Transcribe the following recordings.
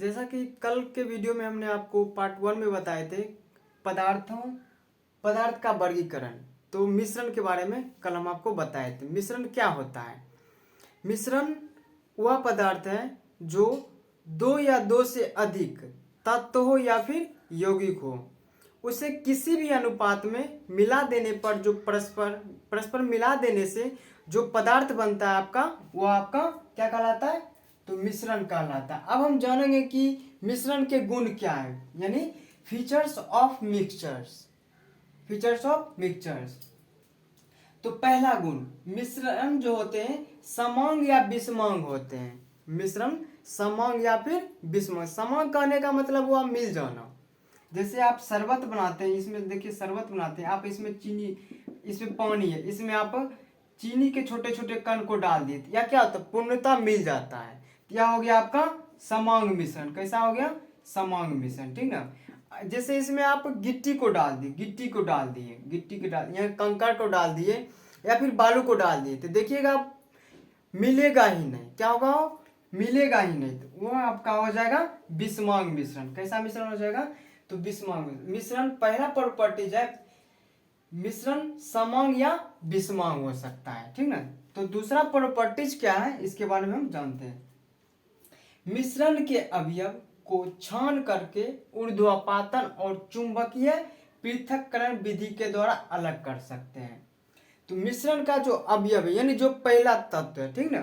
जैसा कि कल के वीडियो में हमने आपको पार्ट 1 में बताए थे पदार्थ का वर्गीकरण। तो मिश्रण के बारे में कल हम आपको बताए थे। मिश्रण क्या होता है? मिश्रण वह पदार्थ है जो दो या दो से अधिक तत्व हो या फिर यौगिक हो, उसे किसी भी अनुपात में मिला देने पर जो परस्पर मिला देने से जो पदार्थ बनता है आपका, वो आपका क्या कहलाता है? तो मिश्रण कहलाता है। अब हम जानेंगे कि मिश्रण के गुण क्या है, यानी फीचर्स ऑफ मिक्सचर्स। तो पहला गुण, मिश्रण जो होते हैं समांग या विषमांग होते हैं। मिश्रण समांग या फिर विषमांग। समांग कहने का मतलब हुआ मिल जाना। जैसे आप शरबत बनाते हैं, इसमें देखिए शरबत बनाते हैं आप, इसमें चीनी, इसमें पानी है, इसमें आप चीनी के छोटे छोटे कण को डाल दिए, या क्या होता है? पूर्णतः मिल जाता है। क्या हो गया आपका? समांग मिश्रण। कैसा हो गया? समांग मिश्रण, ठीक ना। जैसे इसमें आप गिट्टी को डाल दिए, या कंकड़ को डाल दिए या फिर बालू को डाल दिए, तो देखिएगा मिलेगा ही नहीं। क्या होगा? मिलेगा ही नहीं। तो वो आपका हो जाएगा विषमांग मिश्रण। कैसा मिश्रण हो जाएगा? तो विषमांग मिश्रण। पहला प्रॉपर्टीज है मिश्रण समांग या विषमांग हो सकता है, ठीक ना। तो दूसरा प्रॉपर्टीज क्या है, इसके बारे में हम जानते हैं। मिश्रण के अवयव को छान करके ऊर्ध्वापातन और चुंबकीय पृथक्करण विधि के द्वारा अलग कर सकते हैं। तो मिश्रण का जो अवयव है, यानी जो पहला तत्व है, ठीक ना,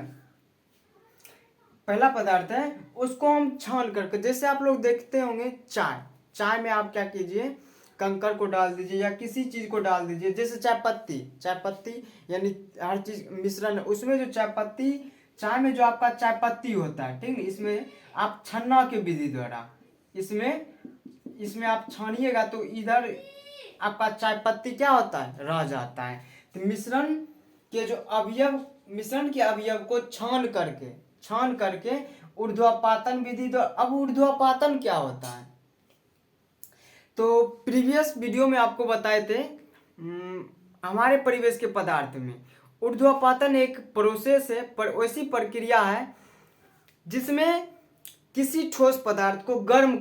पहला पदार्थ है, उसको हम छान करके, जैसे आप लोग देखते होंगे चाय में आप क्या कीजिए, कंकड़ को डाल दीजिए या किसी चीज को डाल दीजिए। जैसे चाय पत्ती यानी हर चीज मिश्रण है, उसमें जो चाय में जो आपका चाय पत्ती होता है, ठीक है, इसमें आप छन्ना के विधि द्वारा इसमें आप छानिएगा तो इधर आपका चाय पत्ती क्या होता है? रह जाता है। तो मिश्रण के अवयव को छान करके ऊर्ध्वापातन विधि द्वारा। अब ऊर्ध्वापातन क्या होता है? तो प्रीवियस वीडियो में आपको बताए थे हमारे परिवेश के पदार्थ में ऊर्ध्वापातन एक प्रोसेस है, ऐसी प्रक्रिया है जिसमें किसी ठोस पदार्थ को गर्म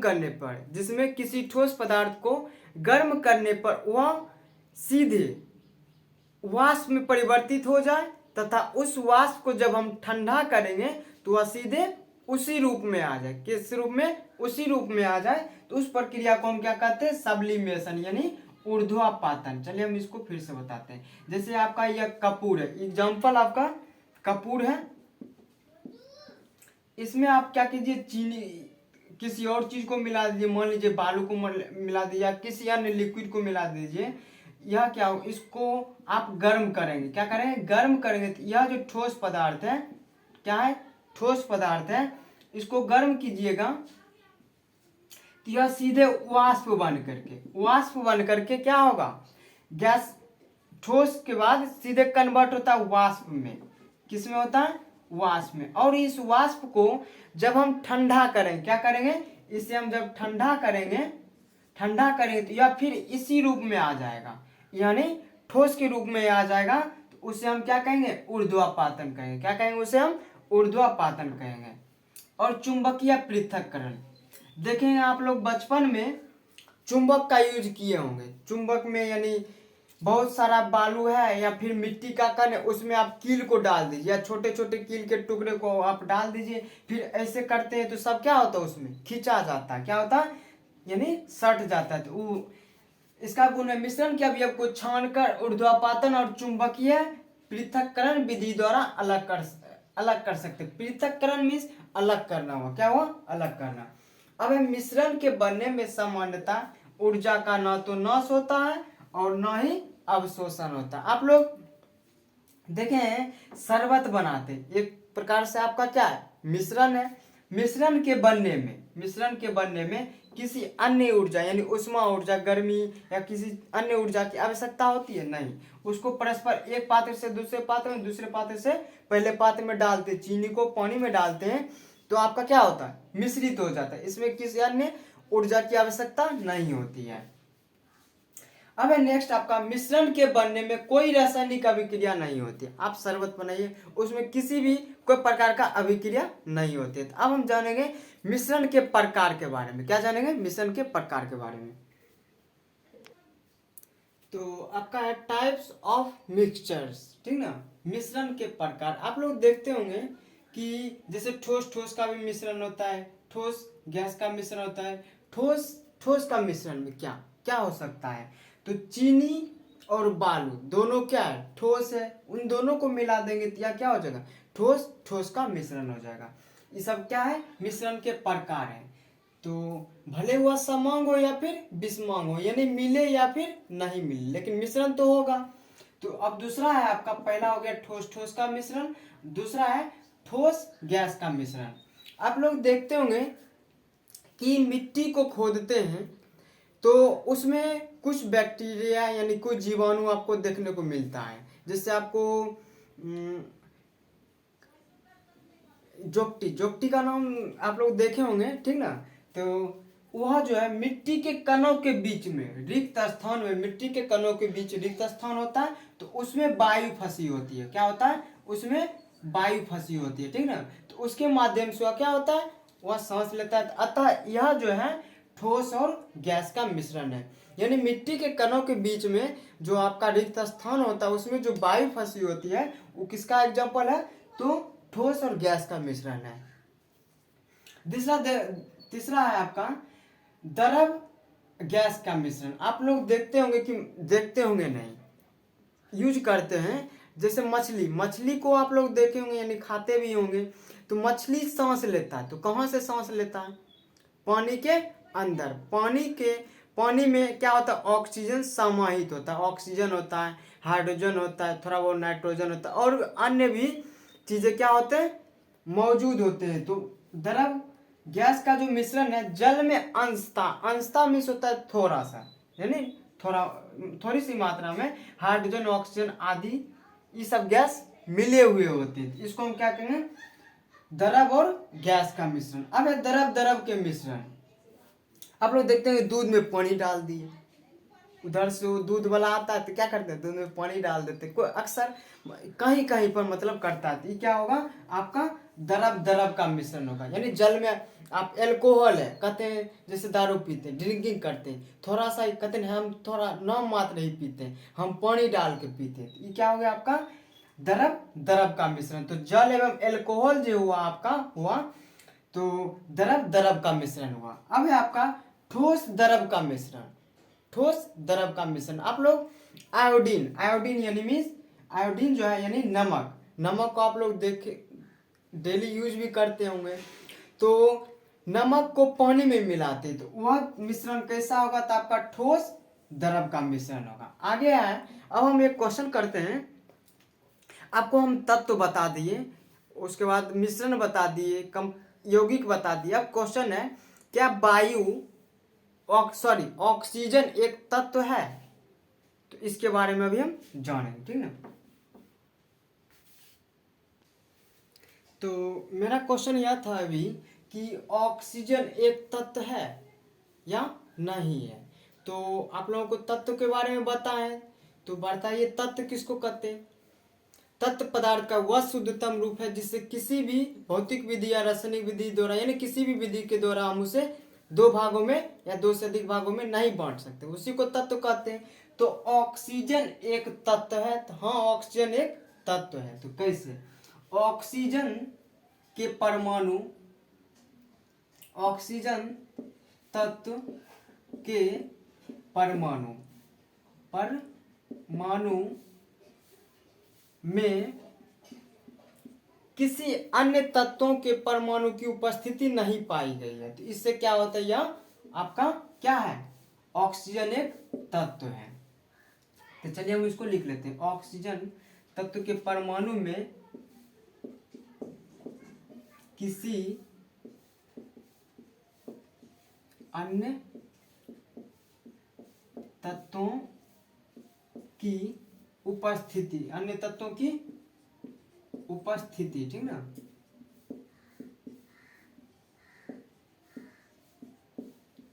करने पर वह सीधे वाष्प में परिवर्तित हो जाए, तथा उस वाष्प को जब हम ठंडा करेंगे तो वह सीधे उसी रूप में आ जाए। किस रूप में? उसी रूप में आ जाए। तो उस प्रक्रिया को हम क्या कहते हैं? सब्लिमेशन, यानी ऊर्ध्वापातन। चलिए हम इसको फिर से बताते हैं। जैसे आपका यह कपूर है, एग्जाम्पल आपका कपूर है, इसमें आप क्या कीजिए, चीनी किसी और चीज को मिला दीजिए, मान लीजिए बालू को मिला दीजिए या किसी अन्य लिक्विड को मिला दीजिए। यह क्या हो, इसको आप गर्म करेंगे। क्या करेंगे? गर्म करेंगे। तो यह जो ठोस पदार्थ है, क्या है? ठोस पदार्थ है, इसको गर्म कीजिएगा तो यह सीधे वाष्प बन करके क्या होगा? गैस, ठोस के बाद सीधे कन्वर्ट होता है वाष्प में। किस में होता है? वाष्प में। और इस वाष्प को जब हम ठंडा करेंगे, क्या करेंगे? इसे हम जब ठंडा करेंगे तो यह फिर इसी रूप में आ जाएगा, यानी ठोस के रूप में आ जाएगा। तो उसे हम क्या कहेंगे? ऊर्ध्वापातन कहेंगे। क्या कहेंगे? उसे हम ऊर्ध्वापातन कहेंगे। और चुंबकीय पृथक्करण, देखेंगे आप लोग बचपन में चुंबक का यूज किए होंगे। चुंबक में यानी बहुत सारा बालू है या फिर मिट्टी का कण है, उसमें आप कील को डाल दीजिए या छोटे छोटे कील के टुकड़े को आप डाल दीजिए, फिर ऐसे करते हैं तो सब क्या होता है? उसमें खींचा जाता है। क्या होता है? यानी सट जाता है। तो इसका गुण है मिश्रण के अवयव को छानकर ऊर्ध्वापातन और चुंबकीय पृथक्करण विधि द्वारा अलग कर सकते। पृथक्करण मीन्स अलग करना हुआ। क्या हुआ? अलग करना। अब मिश्रण के बनने में सामान्यतः ऊर्जा का न तो नाश होता है और न ही अवशोषण होता है। आप लोग देखें शरबत बनाते, एक प्रकार से आपका क्या है? मिश्रण है। मिश्रण के बनने में किसी अन्य ऊर्जा यानी उष्मा ऊर्जा, गर्मी या किसी अन्य ऊर्जा की आवश्यकता होती है? नहीं। उसको परस्पर एक पात्र से दूसरे पात्र में, दूसरे पात्र से पहले पात्र में डालते, चीनी को पानी में डालते हैं तो आपका क्या होता है? मिश्रित हो जाता है। इसमें किसी अन्य ऊर्जा की आवश्यकता नहीं होती है। अब है नेक्स्ट आपका, मिश्रण के बनने में कोई रासायनिक अभिक्रिया नहीं होती। आप शरबत बनाइए, उसमें किसी भी कोई प्रकार का अभिक्रिया नहीं होती है। तो अब हम जानेंगे मिश्रण के प्रकार के बारे में। क्या जानेंगे? मिश्रण के प्रकार के बारे में। तो आपका है टाइप्स ऑफ मिक्सचर्स, ठीक ना। मिश्रण के प्रकार आप लोग देखते होंगे कि जैसे ठोस ठोस का भी मिश्रण होता है, ठोस गैस का मिश्रण होता है। ठोस ठोस का मिश्रण में क्या क्या हो सकता है? तो चीनी और बालू दोनों क्या है? ठोस है। उन दोनों को मिला देंगे तो या क्या हो जाएगा? ठोस ठोस का मिश्रण हो जाएगा। ये सब क्या है? मिश्रण के प्रकार है। तो भले वह समांग हो या फिर विषमांग हो, यानी मिले या फिर नहीं मिले, लेकिन मिश्रण तो होगा। तो अब दूसरा है आपका, पहला हो गया ठोस ठोस का मिश्रण, दूसरा है ठोस गैस का मिश्रण। आप लोग देखते होंगे कि मिट्टी को खोदते हैं तो उसमें कुछ बैक्टीरिया यानी कुछ जीवाणु आपको देखने को मिलता है। जैसे आपको जोगटी जोगटी का नाम आप लोग देखे होंगे, ठीक ना। तो वह जो है मिट्टी के कणों के बीच में रिक्त स्थान में, मिट्टी के कणों के बीच रिक्त स्थान होता है, तो उसमें वायु फंसी होती है। क्या होता है? उसमें वायु फंसी होती है, ठीक ना। तो उसके माध्यम से वह क्या होता है? वह सांस लेता है। अतः यह जो है ठोस और गैस का मिश्रण है। यानी मिट्टी के कणों के बीच में जो आपका रिक्त स्थान होता है उसमें जो वायु फंसी होती है, वो किसका एग्जाम्पल है? तो ठोस और गैस का मिश्रण है। तीसरा है आपका द्रव गैस का मिश्रण। आप लोग देखते होंगे कि देखते होंगे नहीं, यूज करते हैं। जैसे मछली, मछली को आप लोग देखे होंगे यानी खाते भी होंगे। तो मछली सांस लेता है, तो कहाँ से सांस लेता है? पानी के अंदर। पानी में क्या होता है? ऑक्सीजन समाहित होता है। ऑक्सीजन होता है, हाइड्रोजन होता है, थोड़ा बहुत नाइट्रोजन होता है, और अन्य भी चीजें क्या होते हैं? मौजूद होते हैं। तो द्रव गैस का जो मिश्रण है जल में अंशता मिस होता है थोड़ा सा, यानी थोड़ी सी मात्रा में हाइड्रोजन ऑक्सीजन आदि ये सब गैस मिले हुए होते हैं। इसको हम क्या कहेंगे? द्रव और गैस का मिश्रण। अब है द्रव द्रव के मिश्रण। आप लोग देखते हैं दूध में पानी डाल दिए, उधर से वो दूध वाला आता है तो क्या करते हैं? दूध में पानी डाल देते हैं। कोई अक्सर कहीं कहीं पर मतलब करता है, तो ये क्या होगा? आपका द्रव द्रव का मिश्रण होगा। यानी जल में आप एल्कोहल है कहते हैं, जैसे दारू पीते हैं, ड्रिंकिंग करते हैं, थोड़ा सा कहते हैं हम थोड़ा नाम मात्र ही पीते हैं, हम पानी डाल के पीते हैं, तो ये क्या हो गया? आपका द्रव द्रव का मिश्रण। तो जल एवं एल्कोहल जो हुआ आपका हुआ, तो द्रव द्रव का मिश्रण हुआ। अब है आपका ठोस द्रव का मिश्रण। ठोस द्रव का मिश्रण आप लोग आयोडीन, आयोडीन यानी मीन्स आयोडीन जो है यानी नमक, नमक को आप लोग देखे डेली यूज भी करते होंगे। तो नमक को पानी में मिलाते तो वह मिश्रण कैसा होगा? तो आपका ठोस द्रव का मिश्रण होगा। आगे है, अब हम एक क्वेश्चन करते हैं। आपको हम तत्व बता दिए, उसके बाद मिश्रण बता दिए, कम यौगिक बता दिए। अब क्वेश्चन है, क्या वायु ऑक्सीजन एक तत्व है? तो इसके बारे में भी हम जानेंगे, ठीक ना। तो मेरा क्वेश्चन यह था अभी कि ऑक्सीजन एक तत्व है या नहीं है। तो आप लोगों को तत्व के बारे में बताएं, तो बताइए तत्व किसको कहते हैं? तत्व पदार्थ का वह शुद्धतम रूप है जिससे किसी भी भौतिक विधि या रासायनिक विधि द्वारा यानी किसी भी विधि के द्वारा हम उसे दो भागों में या दो से अधिक भागों में नहीं बांट सकते, उसी को तत्व कहते हैं। तो ऑक्सीजन एक तत्व है, तो हाँ ऑक्सीजन एक तत्व है। तो कैसे? ऑक्सीजन के परमाणु, ऑक्सीजन तत्व के परमाणु परमाणु में किसी अन्य तत्वों के परमाणु की उपस्थिति नहीं पाई गई है। तो इससे क्या होता है? यह आपका क्या है? ऑक्सीजन एक तत्व है। तो चलिए हम इसको लिख लेते हैं। ऑक्सीजन तत्व के परमाणु में किसी अन्य तत्वों की उपस्थिति, अन्य तत्वों की उपस्थिति, ठीक ना,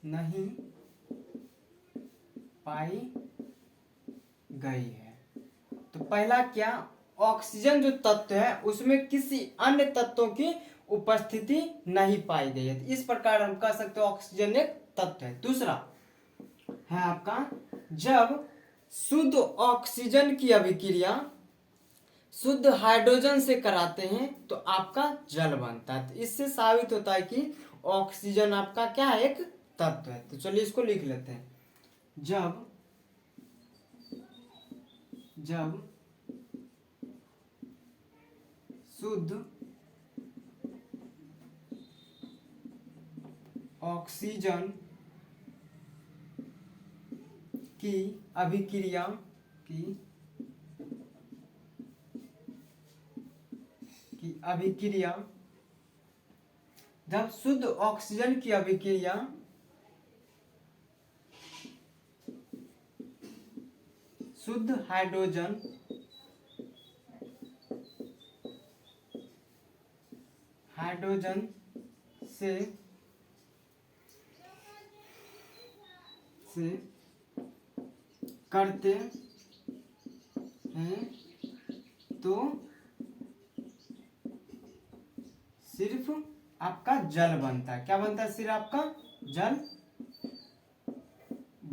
नहीं पाई गई है। तो पहला क्या, ऑक्सीजन जो तत्व है उसमें किसी अन्य तत्वों की उपस्थिति नहीं पाई गई है। तो इस प्रकार हम कह सकते हैं ऑक्सीजन एक तत्व है। दूसरा है आपका, जब शुद्ध ऑक्सीजन की अभिक्रिया शुद्ध हाइड्रोजन से कराते हैं तो आपका जल बनता है। तो इससे साबित होता है कि ऑक्सीजन आपका क्या है, एक तत्व है। तो चलिए इसको लिख लेते हैं। जब शुद्ध ऑक्सीजन की अभिक्रिया जब शुद्ध ऑक्सीजन की अभिक्रिया शुद्ध हाइड्रोजन से करते हैं तो सिर्फ आपका जल बनता है। क्या बनता है, सिर्फ आपका जल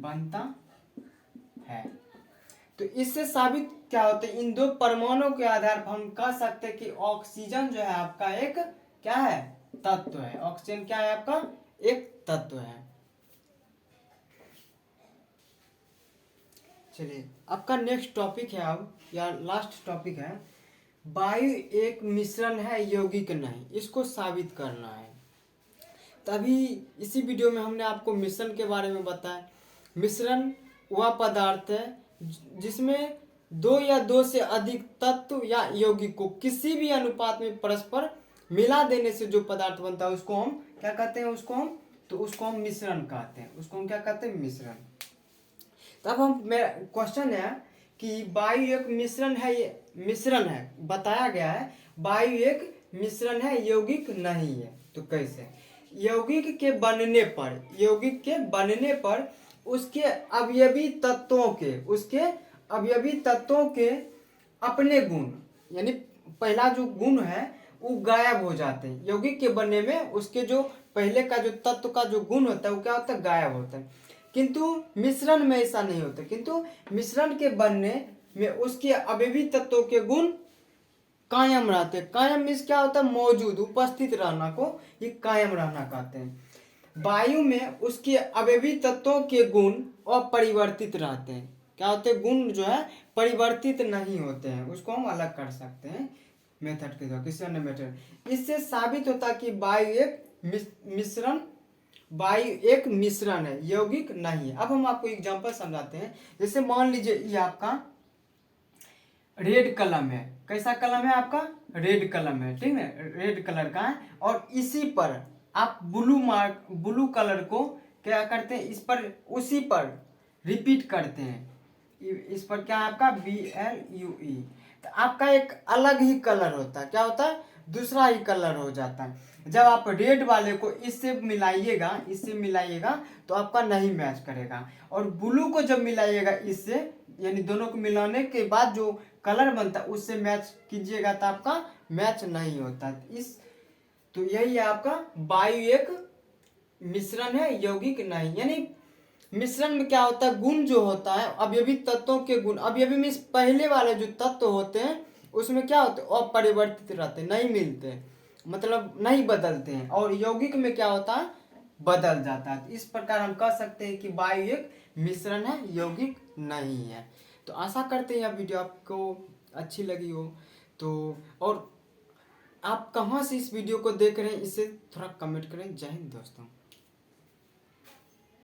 बनता है। तो इससे साबित क्या होता है, इन दो परमाणुओं के आधार पर हम कह सकते हैं कि ऑक्सीजन जो है आपका एक क्या है, तत्व है। ऑक्सीजन क्या है आपका, एक तत्व है। चलिए आपका नेक्स्ट टॉपिक है अब, या लास्ट टॉपिक है, वायु एक मिश्रण है यौगिक नहीं, इसको साबित करना है। तभी इसी वीडियो में हमने आपको मिश्रण के बारे में बताया। मिश्रण वह पदार्थ है जिसमें दो या दो से अधिक तत्व या यौगिक को किसी भी अनुपात में परस्पर मिला देने से जो पदार्थ बनता है उसको हम क्या कहते हैं, उसको हम मिश्रण कहते हैं। उसको हम क्या कहते हैं, मिश्रण। तब हम, मेरा क्वेश्चन है कि वायु एक मिश्रण है, बताया गया है वायु एक मिश्रण है यौगिक नहीं है। तो कैसे, यौगिक के बनने पर उसके अवयवी तत्वों के अपने गुण, यानी पहला जो गुण है वो गायब हो जाते हैं। यौगिक के बनने में उसके जो पहले का जो तत्व का जो गुण होता है वो क्या होता है, गायब होता है। किंतु मिश्रण में ऐसा नहीं होता। किंतु मिश्रण के बनने में उसके अवयवी तत्वों के गुण कायम रहते हैं। कायम मीन्स क्या होता है, मौजूद, उपस्थित रहना को ये कायम रहना कहते हैं। वायु में उसके अवयवी तत्वों के गुण अपरिवर्तित रहते हैं। क्या होते हैं, गुण जो है परिवर्तित नहीं होते हैं। उसको हम अलग कर सकते हैं मेथड के द्वारा, किसी अन्य मेथड। इससे साबित होता है कि वायु एक मिश्रण है, यौगिक नहीं है। अब हम आपको एग्जांपल समझाते हैं। जैसे मान लीजिए ये आपका रेड कलम है। कैसा कलम है आपका, रेड कलम है, ठीक है, रेड कलर का है। और इसी पर आप ब्लू कलर को क्या करते हैं, उसी पर रिपीट करते हैं। इस पर क्या है आपका BLUE। तो आपका एक अलग ही कलर होता है। क्या होता है, दूसरा ही कलर हो जाता है। जब आप रेड वाले को इससे मिलाइएगा तो आपका नहीं मैच करेगा। और ब्लू को जब मिलाइएगा इससे, यानी दोनों को मिलाने के बाद जो कलर बनता है उससे मैच कीजिएगा तो आपका मैच नहीं होता। तो यही है आपका वायु एक मिश्रण है यौगिक नहीं। यानी मिश्रण में क्या होता है, गुण जो होता है अवयवी तत्वों के गुण, अवयवी मीन्स पहले वाले जो तत्व होते हैं उसमें क्या होते हैं, अपरिवर्तित रहते हैं, नहीं मिलते, मतलब नहीं बदलते हैं। और यौगिक में क्या होता है, बदल जाता है। इस प्रकार हम कह सकते हैं कि वायु एक मिश्रण है यौगिक नहीं है। तो आशा करते हैं यह वीडियो आपको अच्छी लगी हो। तो और आप कहाँ से इस वीडियो को देख रहे हैं इसे थोड़ा कमेंट करें। जय हिंद दोस्तों।